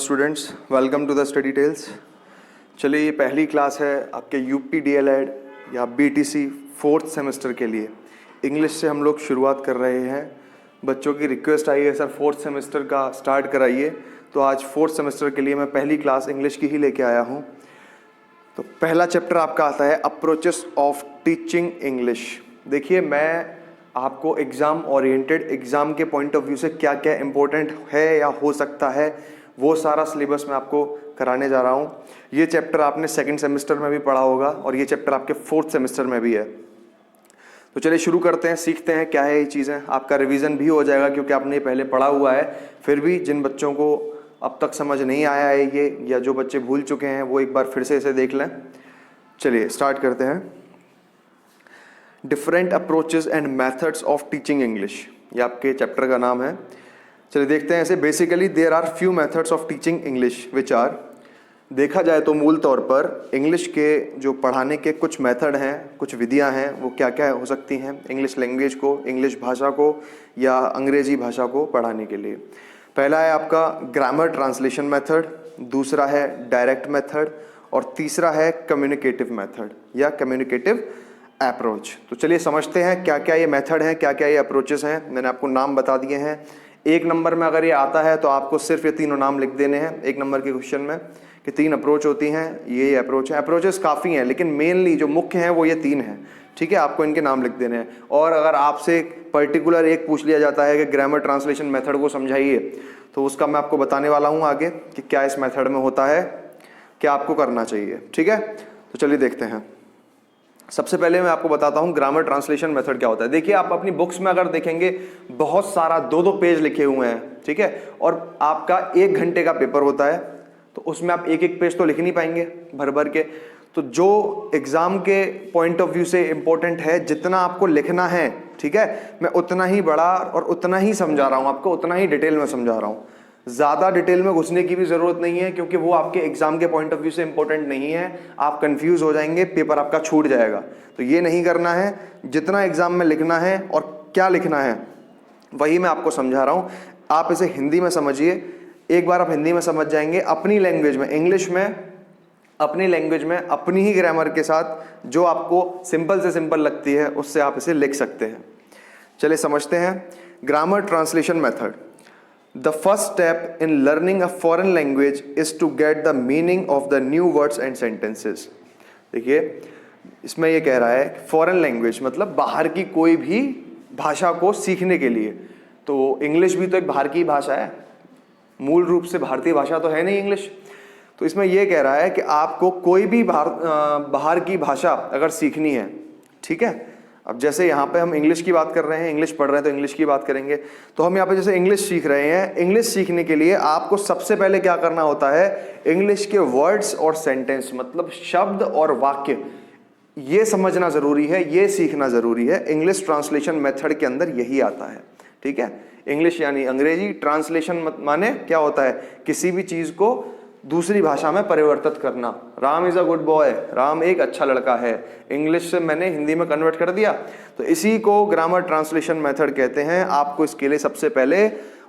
Students, welcome to the Study Tales. चलिए, ये पहली क्लास है आपके यूपी डीएलएड या बीटीसी फोर्थ सेमेस्टर के लिए। इंग्लिश से हम लोग शुरुआत कर रहे हैं। बच्चों की रिक्वेस्ट आई है, सर फोर्थ सेमेस्टर का स्टार्ट कराइए, तो आज फोर्थ सेमेस्टर के लिए मैं पहली क्लास इंग्लिश की ही लेके आया हूँ। तो पहला चैप्टर आपका आता है अप्रोचेस ऑफ टीचिंग इंग्लिश। देखिए, मैं आपको एग्ज़ाम ओरिएंटेड, एग्ज़ाम के पॉइंट ऑफ व्यू से क्या क्या इंपॉर्टेंट है या हो सकता है वो सारा सिलेबस मैं आपको कराने जा रहा हूँ। ये चैप्टर आपने सेकंड सेमेस्टर में भी पढ़ा होगा और ये चैप्टर आपके फोर्थ सेमेस्टर में भी है। तो चलिए शुरू करते हैं, सीखते हैं क्या है ये चीज़ें। आपका रिवीजन भी हो जाएगा क्योंकि आपने पहले पढ़ा हुआ है। फिर भी जिन बच्चों को अब तक समझ नहीं आया है ये, या जो बच्चे भूल चुके हैं, वो एक बार फिर से इसे देख लें। चलिए स्टार्ट करते हैं। Different approaches and methods of teaching English, ये आपके चैप्टर का नाम है। चलिए देखते हैं। ऐसे basically there are few methods of teaching English which are, देखा जाए तो मूल तौर पर इंग्लिश के जो पढ़ाने के कुछ मेथड हैं, कुछ विधियां हैं, वो क्या क्या हो सकती हैं इंग्लिश लैंग्वेज को, इंग्लिश भाषा को या अंग्रेजी भाषा को पढ़ाने के लिए। पहला है आपका ग्रामर ट्रांसलेशन मेथड, दूसरा है डायरेक्ट मेथड और तीसरा है कम्युनिकेटिव मेथड या कम्युनिकेटिव अप्रोच। तो चलिए समझते हैं क्या क्या ये मेथड हैं, क्या क्या ये अप्रोचेस हैं। मैंने आपको नाम बता दिए हैं। एक नंबर में अगर ये आता है तो आपको सिर्फ ये तीनों नाम लिख देने हैं एक नंबर के क्वेश्चन में कि 3 अप्रोच होती हैं, ये अप्रोच है। अप्रोचेस काफ़ी हैं लेकिन मेनली जो मुख्य हैं वो ये 3 हैं, ठीक है। आपको इनके नाम लिख देने हैं। और अगर आपसे पर्टिकुलर एक पूछ लिया जाता है कि ग्रामर ट्रांसलेशन मेथड को समझाइए, तो उसका मैं आपको बताने वाला हूँ आगे कि क्या इस मेथड में होता है, क्या आपको करना चाहिए, ठीक है। तो चलिए देखते हैं। सबसे पहले मैं आपको बताता हूं ग्रामर ट्रांसलेशन मेथड क्या होता है। देखिए, आप अपनी बुक्स में अगर देखेंगे बहुत सारा 2-2 पेज लिखे हुए हैं, ठीक है, और आपका 1 घंटे का पेपर होता है, तो उसमें आप एक पेज तो लिख नहीं पाएंगे भर भर के। तो जो एग्जाम के पॉइंट ऑफ व्यू से इंपॉर्टेंट है, जितना आपको लिखना है, ठीक है, मैं उतना ही बड़ा और उतना ही समझा रहा हूं आपको, उतना ही डिटेल में समझा रहा हूं। ज़्यादा डिटेल में घुसने की भी ज़रूरत नहीं है क्योंकि वो आपके एग्जाम के पॉइंट ऑफ व्यू से इंपॉर्टेंट नहीं है। आप कंफ्यूज हो जाएंगे, पेपर आपका छूट जाएगा। तो ये नहीं करना है। जितना एग्जाम में लिखना है और क्या लिखना है वही मैं आपको समझा रहा हूँ। आप इसे हिंदी में समझिए। एक बार आप हिंदी में समझ जाएंगे, अपनी लैंग्वेज में, इंग्लिश में, अपनी लैंग्वेज में, अपनी ही ग्रामर के साथ जो आपको सिंपल से सिंपल लगती है उससे आप इसे लिख सकते हैं। चलिए समझते हैं grammar translation method. The first step in learning a foreign language is to get the meaning of the new words and sentences। देखिए, इसमें ये कह रहा है फॉरेन लैंग्वेज मतलब बाहर की कोई भी भाषा को सीखने के लिए। तो इंग्लिश भी तो एक बाहर की भाषा है, मूल रूप से भारतीय भाषा तो है नहीं इंग्लिश। तो इसमें ये कह रहा है कि आपको कोई भी बाहर की भाषा अगर सीखनी है, ठीक है। अब जैसे यहाँ पे हम इंग्लिश की बात कर रहे हैं, इंग्लिश पढ़ रहे हैं तो इंग्लिश की बात करेंगे। तो हम यहाँ पे जैसे इंग्लिश सीख रहे हैं, इंग्लिश सीखने के लिए आपको सबसे पहले क्या करना होता है, इंग्लिश के वर्ड्स और सेंटेंस मतलब शब्द और वाक्य, ये समझना ज़रूरी है, ये सीखना ज़रूरी है। इंग्लिश ट्रांसलेशन मेथड के अंदर यही आता है, ठीक है। इंग्लिश यानी अंग्रेजी, ट्रांसलेशन माने क्या होता है, किसी भी चीज़ को दूसरी भाषा में परिवर्तित करना। Ram is a good boy, Ram एक अच्छा लड़का है, इंग्लिश से मैंने हिंदी में कन्वर्ट कर दिया। तो इसी को ग्रामर ट्रांसलेशन मेथड कहते हैं। आपको इसके लिए सबसे पहले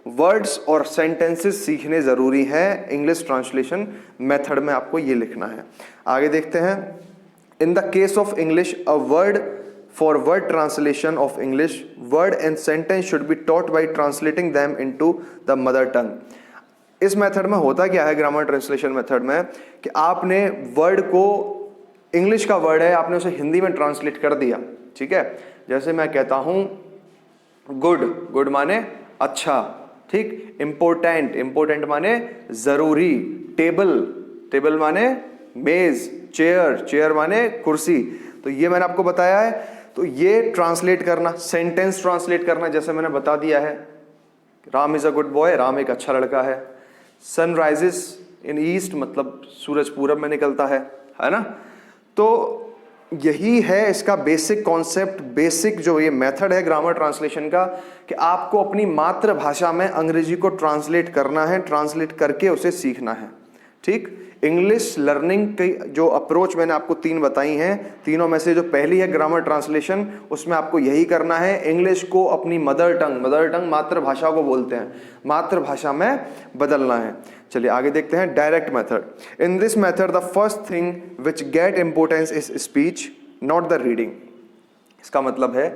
वर्ड्स और सेंटेंसेस सीखने ज़रूरी है। इंग्लिश ट्रांसलेशन मेथड में आपको ये लिखना है। आगे देखते हैं। In the case of English, a word for word translation of English, word and sentence should be taught by translating them into the mother tongue. इस मेथड में होता क्या है, ग्रामर ट्रांसलेशन मेथड में, कि आपने वर्ड को, इंग्लिश का वर्ड है, आपने उसे हिंदी में ट्रांसलेट कर दिया, ठीक है। जैसे मैं कहता हूं गुड, गुड माने अच्छा, ठीक। इम्पोर्टेंट, इम्पोर्टेंट माने जरूरी। टेबल, टेबल माने मेज। चेयर, चेयर माने कुर्सी। तो ये मैंने आपको बताया है। तो ये ट्रांसलेट करना, सेंटेंस ट्रांसलेट करना, जैसे मैंने बता दिया है, Ram is a good boy, Ram एक अच्छा लड़का है। सन राइजेस इन ईस्ट मतलब सूरज पूरब में निकलता है ना। तो यही है इसका बेसिक कॉन्सेप्ट, बेसिक जो ये मेथड है ग्रामर ट्रांसलेशन का, कि आपको अपनी मातृभाषा में अंग्रेजी को ट्रांसलेट करना है, ट्रांसलेट करके उसे सीखना है, ठीक। इंग्लिश लर्निंग की जो अप्रोच मैंने आपको 3 बताई हैं, तीनों में से जो पहली है ग्रामर ट्रांसलेशन, उसमें आपको यही करना है, इंग्लिश को अपनी मदर टंग मातृभाषा को बोलते हैं, मातृभाषा में बदलना है। चलिए आगे देखते हैं direct method. In this method the first thing which get importance is speech not the reading. इसका मतलब है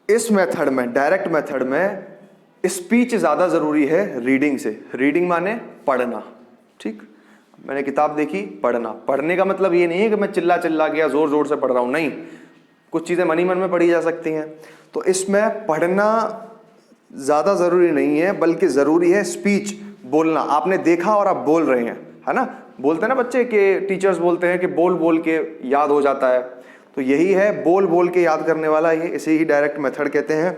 इस मेथड में, डायरेक्ट मेथड में स्पीच ज्यादा जरूरी है रीडिंग से। रीडिंग माने पढ़ना, ठीक, मैंने किताब देखी, पढ़ना। पढ़ने का मतलब ये नहीं है कि मैं चिल्ला चिल्ला के या जोर जोर से पढ़ रहा हूं, नहीं, कुछ चीजें मन ही मन में पढ़ी जा सकती हैं। तो इसमें पढ़ना ज्यादा जरूरी नहीं है, बल्कि जरूरी है स्पीच, बोलना। आपने देखा और आप बोल रहे हैं, है ना, बोलते हैं ना बच्चे के, टीचर्स बोलते हैं कि बोल बोल के याद हो जाता है, तो यही है बोल बोल के याद करने वाला, ये इसे ही डायरेक्ट मेथड कहते हैं।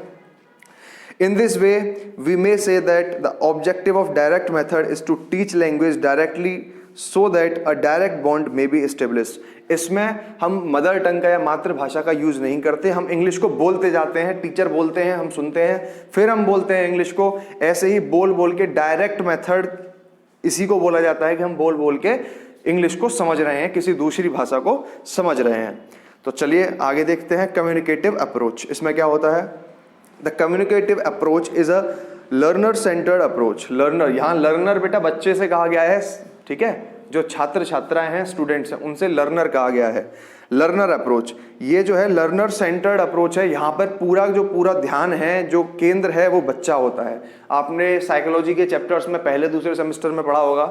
In this way, we may say that the objective of direct method is to teach language directly so that a direct bond may be established. इसमें हम मदर टंग का या मातृभाषा का यूज नहीं करते, हम इंग्लिश को बोलते जाते हैं, टीचर बोलते हैं, हम सुनते हैं, फिर हम बोलते हैं इंग्लिश को। ऐसे ही बोल बोल के डायरेक्ट मेथड इसी को बोला जाता है कि हम बोल बोल के इंग्लिश को समझ रहे हैं, किसी दूसरी भाषा को समझ रहे हैं। तो चलिए आगे देखते हैं कम्युनिकेटिव अप्रोच। इसमें क्या होता है? The communicative approach is a learner centred approach. Learner, यहाँ लर्नर बेटा बच्चे से कहा गया है, ठीक है, जो छात्र छात्राएं हैं, स्टूडेंट्स हैं, उनसे लर्नर कहा गया है। लर्नर अप्रोच, ये जो है लर्नर सेंटर्ड अप्रोच है। यहाँ पर पूरा ध्यान है, जो केंद्र है वो बच्चा होता है। आपने साइकोलॉजी के चैप्टर्स में पहले दूसरे सेमेस्टर में पढ़ा होगा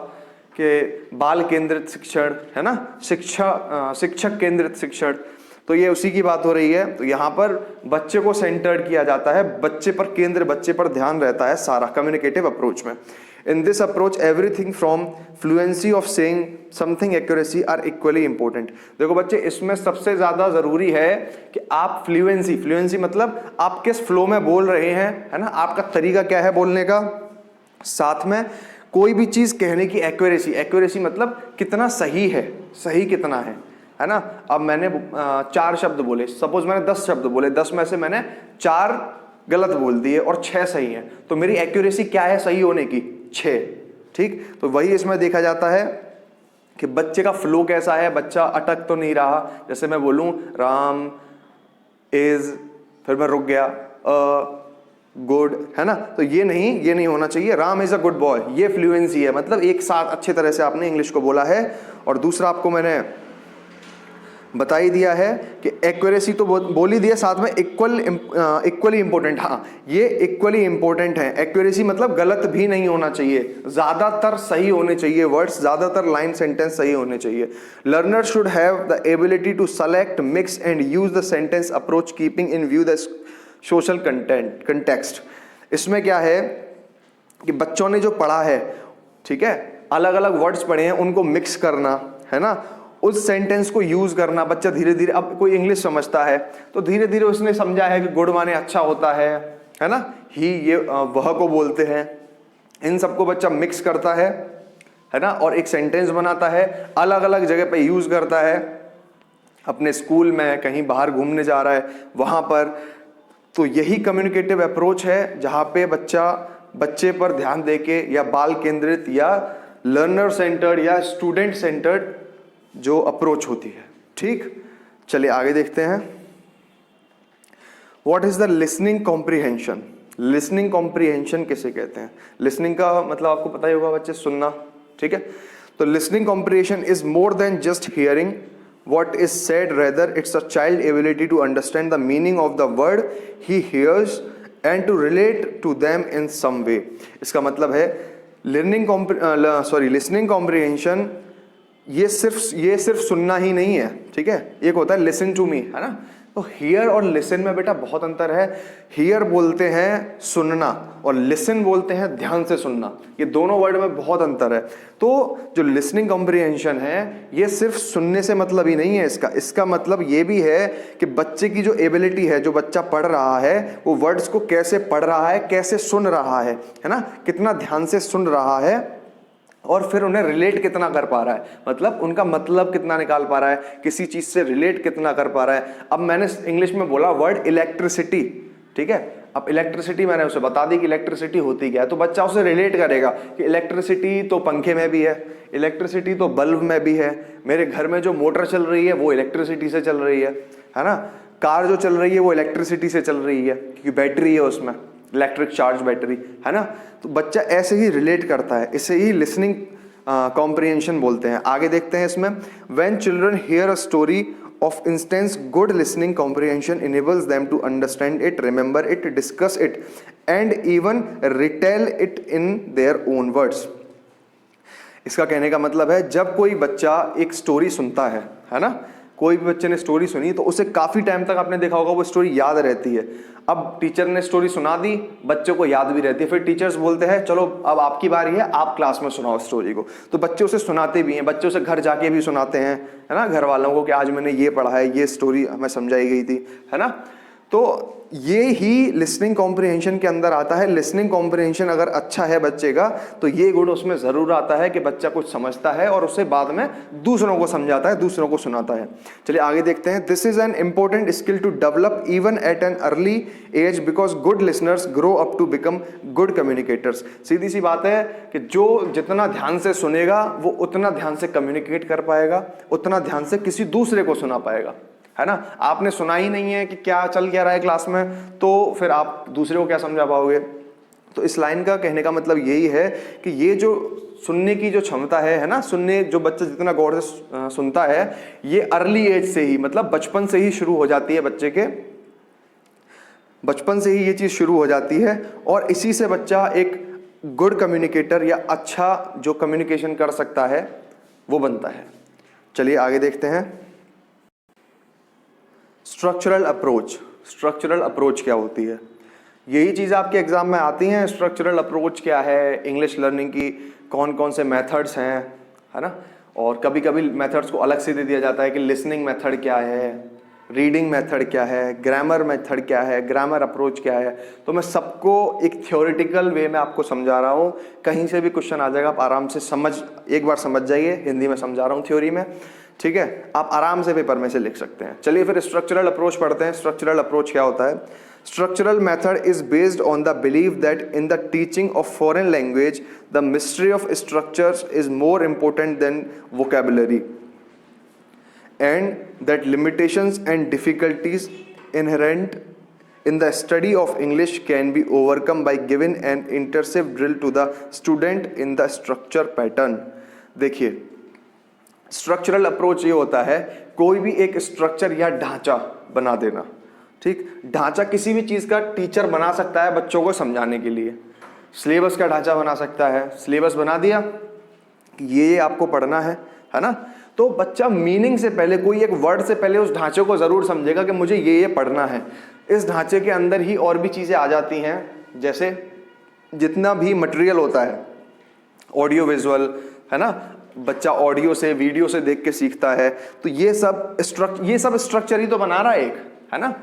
कि बाल केंद्रित शिक्षण, है ना, शिक्षक केंद्रित शिक्षण, तो ये उसी की बात हो रही है। तो यहाँ पर बच्चे को सेंटर्ड किया जाता है, बच्चे पर केंद्र, बच्चे पर ध्यान रहता है सारा कम्युनिकेटिव अप्रोच में। In this approach everything from fluency of saying something accuracy are equally important. देखो बच्चे, इसमें सबसे ज्यादा जरूरी है कि आप फ्लुएंसी मतलब आप किस फ्लो में बोल रहे हैं, है ना, आपका तरीका क्या है बोलने का। साथ में कोई भी चीज कहने की एक्यूरेसी मतलब कितना सही है, सही कितना है ना। अब मैंने 4 शब्द बोले, सपोज मैंने 10 शब्द बोले, 10 में से मैंने 4 गलत बोल दिए और 6 सही हैं, तो मेरी एक्यूरेसी क्या है सही होने की? 6, ठीक। तो वही इसमें देखा जाता है कि बच्चे का फ्लो कैसा है, बच्चा अटक तो नहीं रहा। जैसे मैं बोलूं राम इज, फिर मैं रुक गया, गुड, है ना, तो ये नहीं होना चाहिए। Ram is a good boy, ये फ्लुएंसी है, मतलब एक साथ अच्छे तरह से आपने इंग्लिश को बोला है। और दूसरा आपको मैंने बता ही दिया है कि एक्यूरेसी तो बोल ही दिया, साथ में इक्वली इंपॉर्टेंट। हाँ, ये इक्वली इंपॉर्टेंट है। एक्यूरेसी मतलब गलत भी नहीं होना चाहिए, ज्यादातर सही होने चाहिए वर्ड्स, ज्यादातर लाइन सेंटेंस सही होने चाहिए। Learner should have the ability to select, mix and use the sentence approach keeping in view the social context. इसमें क्या है कि बच्चों ने जो पढ़ा है, ठीक है, अलग अलग वर्ड्स पढ़े हैं, उनको मिक्स करना, है ना, उस सेंटेंस को यूज करना। बच्चा धीरे धीरे, अब कोई इंग्लिश समझता है तो धीरे धीरे उसने समझा है कि गुड माने अच्छा होता है ना, ही ये वह को बोलते हैं। इन सबको बच्चा मिक्स करता है ना, और एक सेंटेंस बनाता है, अलग अलग जगह पे यूज करता है, अपने स्कूल में, कहीं बाहर घूमने जा रहा है वहां पर। तो यही कम्युनिकेटिव अप्रोच है, जहां पे बच्चे पर ध्यान देके, या बाल केंद्रित या लर्नर सेंटर्ड या स्टूडेंट सेंटर्ड जो अप्रोच होती है, ठीक। चलिए आगे देखते हैं। What is the listening comprehension? Listening comprehension किसे कहते हैं? लिसनिंग का मतलब आपको पता ही होगा बच्चे, सुनना, ठीक है। तो listening comprehension is more than just hearing what is said, rather it's a child ability to understand the meaning of the word he hears and to relate to them in some way. इसका मतलब है listening comprehension ये सिर्फ सुनना ही नहीं है, ठीक है। एक होता है लिसन टू मी, है ना, तो हियर और लिसन में बेटा बहुत अंतर है। हियर बोलते हैं सुनना और लिसन बोलते हैं ध्यान से सुनना, ये दोनों वर्ड में बहुत अंतर है। तो जो लिसनिंग कॉम्प्रीहेंशन है ये सिर्फ सुनने से मतलब ही नहीं है, इसका मतलब ये भी है कि बच्चे की जो एबिलिटी है, जो बच्चा पढ़ रहा है वो वर्ड्स को कैसे पढ़ रहा है, कैसे सुन रहा है ना, कितना ध्यान से सुन रहा है, और फिर उन्हें रिलेट कितना कर पा रहा है, मतलब उनका मतलब कितना निकाल पा रहा है, किसी चीज से रिलेट कितना कर पा रहा है। अब मैंने इंग्लिश में बोला वर्ड इलेक्ट्रिसिटी, ठीक है, अब इलेक्ट्रिसिटी मैंने उसे बता दी कि इलेक्ट्रिसिटी होती क्या है, तो बच्चा उसे रिलेट करेगा कि इलेक्ट्रिसिटी तो पंखे में भी है, इलेक्ट्रिसिटी तो बल्ब में भी है, मेरे घर में जो मोटर चल रही है वो इलेक्ट्रिसिटी से चल रही है ना, कार जो चल रही है वो इलेक्ट्रिसिटी से चल रही है क्योंकि बैटरी है उसमें, इलेक्ट्रिक चार्ज बैटरी, है ना। तो बच्चा ऐसे ही रिलेट करता है, इसे ही लिसनिंग कॉम्प्रिहेंशन बोलते हैं। आगे देखते हैं इसमें, when children here a story of instance, good listening comprehension enables them to understand it, remember it, discuss it and even retell it in their own words। इसका कहने का मतलब है जब कोई बच्चा एक स्टोरी सुनता है ना, कोई भी बच्चे ने स्टोरी सुनी तो उसे काफी टाइम तक आपने देखा होगा वो स्टोरी याद रहती है। अब टीचर ने स्टोरी सुना दी, बच्चों को याद भी रहती है, फिर टीचर्स बोलते हैं चलो अब आपकी बारी है, आप क्लास में सुनाओ स्टोरी को, तो बच्चे उसे सुनाते भी हैं, बच्चे उसे घर जाके भी सुनाते हैं, है ना, घर वालों को कि आज मैंने ये पढ़ा है, ये स्टोरी हमें समझाई गई थी, है ना। तो ये ही लिसनिंग कॉम्प्रिहेंशन के अंदर आता है। लिसनिंग कॉम्प्रिहेंशन अगर अच्छा है बच्चे का तो ये गुण उसमें जरूर आता है कि बच्चा कुछ समझता है और उसे बाद में दूसरों को समझाता है, दूसरों को सुनाता है। चलिए आगे देखते हैं। This is an important skill to develop even at an early age because good listeners grow up to become good communicators. सीधी सी बात है कि जो जितना ध्यान से सुनेगा वो उतना ध्यान से कम्युनिकेट कर पाएगा, उतना ध्यान से किसी दूसरे को सुना पाएगा, है ना। आपने सुना ही नहीं है कि क्या चल क्या रहा है क्लास में, तो फिर आप दूसरे को क्या समझा पाओगे। तो इस लाइन का कहने का मतलब यही है कि ये जो सुनने की जो क्षमता है ना, सुनने जो बच्चा जितना गौर से सुनता है, ये अर्ली एज से ही, मतलब बचपन से ही शुरू हो जाती है, बच्चे के बचपन से ही ये चीज शुरू हो जाती है और इसी से बच्चा एक गुड कम्युनिकेटर या अच्छा जो कम्युनिकेशन कर सकता है वो बनता है। चलिए आगे देखते हैं। Structural approach. स्ट्रक्चरल अप्रोच क्या होती है, यही चीज़ आपके एग्जाम में आती हैं। स्ट्रक्चरल अप्रोच क्या है, इंग्लिश लर्निंग की कौन कौन से मेथड्स हैं, है ना। और कभी कभी मेथड्स को अलग से दे दिया जाता है कि लिसनिंग मेथड क्या है, रीडिंग मेथड क्या है, ग्रामर मेथड क्या है, ग्रामर अप्रोच क्या है। तो मैं सबको एक थ्योरेटिकल वे में आपको समझा रहा हूँ, कहीं से भी क्वेश्चन आ जाएगा, आप आराम से एक बार समझ जाइए। हिंदी में समझा रहा हूँ, थ्योरी में, ठीक है, आप आराम से पेपर में से लिख सकते हैं। चलिए फिर स्ट्रक्चरल अप्रोच पढ़ते हैं। स्ट्रक्चरल अप्रोच क्या होता है। Structural method is based on the believe that in the teaching of foreign language the mystery of structures is more important then vocabulary and that limitations and difficulties inherent in the study of English can be overcome by giving an intensive drill to the student in the structure pattern। देखिए structural approach ये होता है कोई भी एक structure या ढांचा बना देना, ठीक। ढांचा किसी भी चीज़ का टीचर बना सकता है बच्चों को समझाने के लिए। सिलेबस का ढांचा बना सकता है, सिलेबस बना दिया ये आपको पढ़ना है ना। तो बच्चा मीनिंग से पहले, कोई एक वर्ड से पहले उस ढांचे को जरूर समझेगा कि मुझे ये पढ़ना है। इस ढांचे के अंदर ही और भी चीजें आ जाती हैं, जैसे जितना भी मटेरियल होता है, ऑडियो विजुअल, है ना, बच्चा ऑडियो से वीडियो से देख के सीखता है, तो ये सब स्ट्रक्चर ही तो बना रहा है एक, है ना,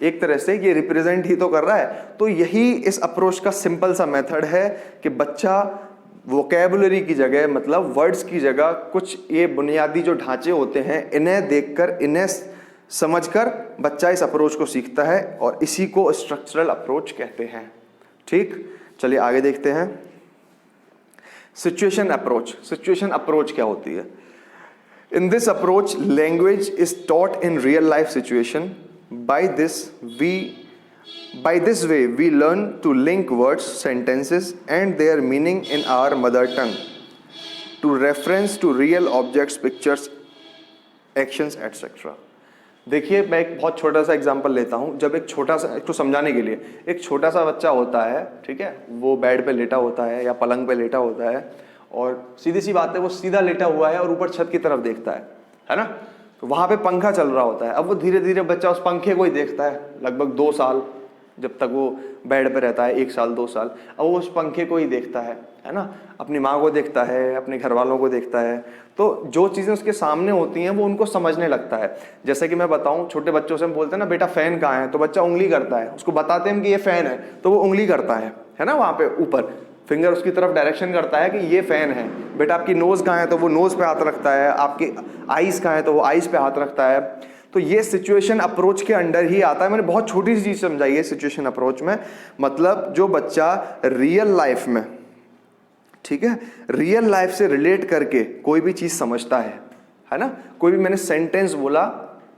एक तरह से ये रिप्रेजेंट ही तो कर रहा है। तो यही इस अप्रोच का सिंपल सा मेथड है कि बच्चा वोकेबुलरी की जगह, मतलब वर्ड्स की जगह, कुछ ये बुनियादी जो ढांचे होते हैं इन्हें देखकर, इन्हें समझकर बच्चा इस अप्रोच को सीखता है और इसी को स्ट्रक्चरल अप्रोच कहते हैं, ठीक। चलिए आगे देखते हैं। Situation approach. सिचुएशन अप्रोच क्या होती है। इन this approach language is taught in real life situation. By this way, we learn to link words, sentences, and their meaning in our mother tongue to reference to real objects, pictures, actions, etc. देखिए मैं एक बहुत छोटा सा example लेता हूँ। जब एक छोटा सा, इसको समझाने के लिए, एक छोटा सा बच्चा होता है, ठीक है, वो बेड पे लेटा होता है या पलंग पे लेटा होता है और सीधी सी बात है वो सीधा लेटा हुआ है और ऊपर छत की तरफ देखता है ना। तो वहाँ पे पंखा चल रहा होता है। अब वो धीरे धीरे बच्चा उस पंखे को ही देखता है, लगभग 2 साल, जब तक वो बेड पे रहता है, 1 साल 2 साल, अब वो उस पंखे को ही देखता है ना। अपनी माँ को देखता है, अपने घर वालों को देखता है, तो जो चीज़ें उसके सामने होती हैं वो उनको समझने लगता है। जैसे कि मैं बताऊँ, छोटे बच्चों से हम बोलते हैं ना बेटा फ़ैन कहाँ है, तो बच्चा उंगली करता है, उसको बताते हैं कि ये फ़ैन है तो वो उंगली करता है ना, वहाँ पे ऊपर फिंगर उसकी तरफ डायरेक्शन करता है कि ये फ़ैन है। बेटा आपकी नोज़ कहाँ है, तो वो नोज़ पे हाथ रखता है। आपकी आइज़ कहाँ है, तो वो आइज़ पे हाथ रखता है। तो ये सिचुएशन अप्रोच के अंडर ही आता है। मैंने बहुत छोटी सी चीज समझाई है सिचुएशन अप्रोच में, मतलब जो बच्चा रियल लाइफ में, ठीक है, रियल लाइफ से रिलेट करके कोई भी चीज समझता है ना। कोई भी मैंने सेंटेंस बोला,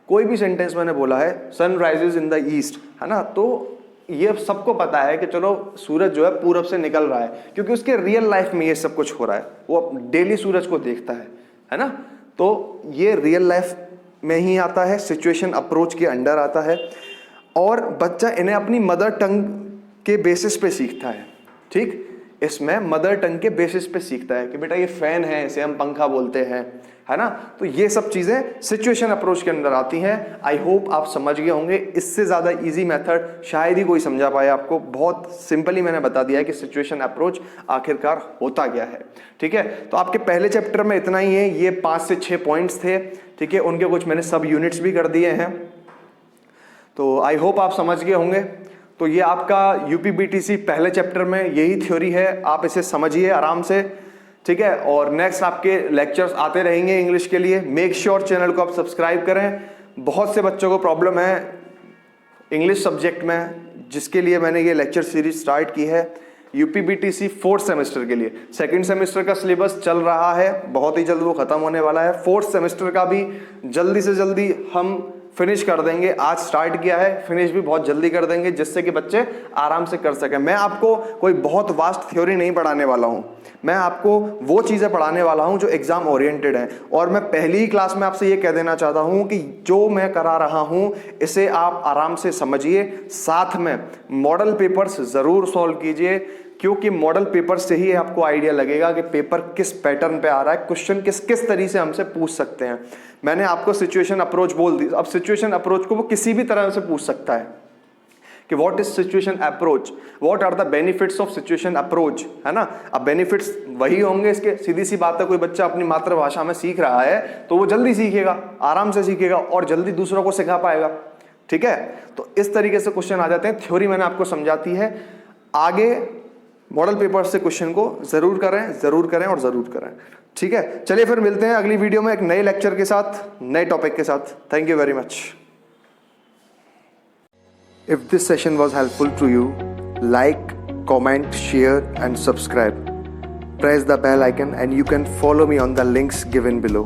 कोई भी सेंटेंस मैंने बोला है, sun rises in the east, है ना, तो ये सबको पता है कि चलो सूरज जो है पूरब से निकल रहा है, क्योंकि उसके रियल लाइफ में ये सब कुछ हो रहा है, वो डेली सूरज को देखता है ना। तो ये रियल लाइफ में ही आता है, सिचुएशन अप्रोच के अंडर आता है, और बच्चा इन्हें अपनी मदर टंग के बेसिस पे सीखता है। ठीक, इसमें मदर टंग के बेसिस पे सीखता है कि बेटा ये फैन है, इसे हम पंखा बोलते हैं, है ना। तो ये सब चीजें सिचुएशन अप्रोच के अंदर आती हैं। आई होप आप समझ गए होंगे। इससे ज्यादा इजी मेथड शायद ही कोई समझा पाए आपको। बहुत सिंपली मैंने बता दिया है कि सिचुएशन अप्रोच आखिरकार होता क्या है। ठीक है, तो आपके पहले चैप्टर में इतना ही है, ये 5 से 6 पॉइंट्स थे। ठीक है, उनके कुछ मैंने सब यूनिट्स भी कर दिए हैं, तो आई होप आप समझ गए होंगे। तो ये आपका यूपीबीटीसी पहले चैप्टर में यही थ्योरी है, आप इसे समझिए आराम से। ठीक है, और नेक्स्ट आपके लेक्चर्स आते रहेंगे इंग्लिश के लिए। मेक श्योर चैनल को आप सब्सक्राइब करें। बहुत से बच्चों को प्रॉब्लम है इंग्लिश सब्जेक्ट में, जिसके लिए मैंने ये लेक्चर सीरीज स्टार्ट की है यूपीबीटीसी 4th सेमेस्टर के लिए। 2nd सेमेस्टर का सिलेबस चल रहा है, बहुत ही जल्द वो खत्म होने वाला है। 4th सेमेस्टर का भी जल्दी से जल्दी हम फिनिश कर देंगे। आज स्टार्ट किया है, फिनिश भी बहुत जल्दी कर देंगे, जिससे कि बच्चे आराम से कर सकें। मैं आपको कोई बहुत वास्ट थ्योरी नहीं पढ़ाने वाला हूं, मैं आपको वो चीजें पढ़ाने वाला हूं जो एग्जाम ओरिएंटेड है। और मैं पहली ही क्लास में आपसे ये कह देना चाहता हूं कि जो मैं करा रहा हूं इसे आप आराम से समझिए, साथ में मॉडल पेपर्स जरूर सॉल्व कीजिए, क्योंकि मॉडल पेपर से ही आपको आइडिया लगेगा कि पेपर किस पैटर्न पे आ रहा है, क्वेश्चन किस तरीके से हमसे पूछ सकते हैं। मैंने आपको सिचुएशन अप्रोच बोल दी, अब सिचुएशन अप्रोच को वो किसी भी तरह से पूछ सकता है कि what is situation approach, what are the benefits of situation approach, है ना। अब बेनिफिट्स वही होंगे इसके, सीधी सी बात है। कोई बच्चा अपनी मातृभाषा में सीख रहा है तो वो जल्दी सीखेगा, आराम से सीखेगा और जल्दी दूसरों को सिखा पाएगा। ठीक है, तो इस तरीके से क्वेश्चन आ जाते हैं। थ्योरी मैंने आपको समझाती है, आगे मॉडल पेपर से क्वेश्चन को जरूर करें और जरूर करें। ठीक है, चलिए फिर मिलते हैं अगली वीडियो में एक नए लेक्चर के साथ, नए टॉपिक के साथ। Thank you very much. If this session was helpful to you, like, comment, share and subscribe. Press the bell icon and you can follow me on the links given below.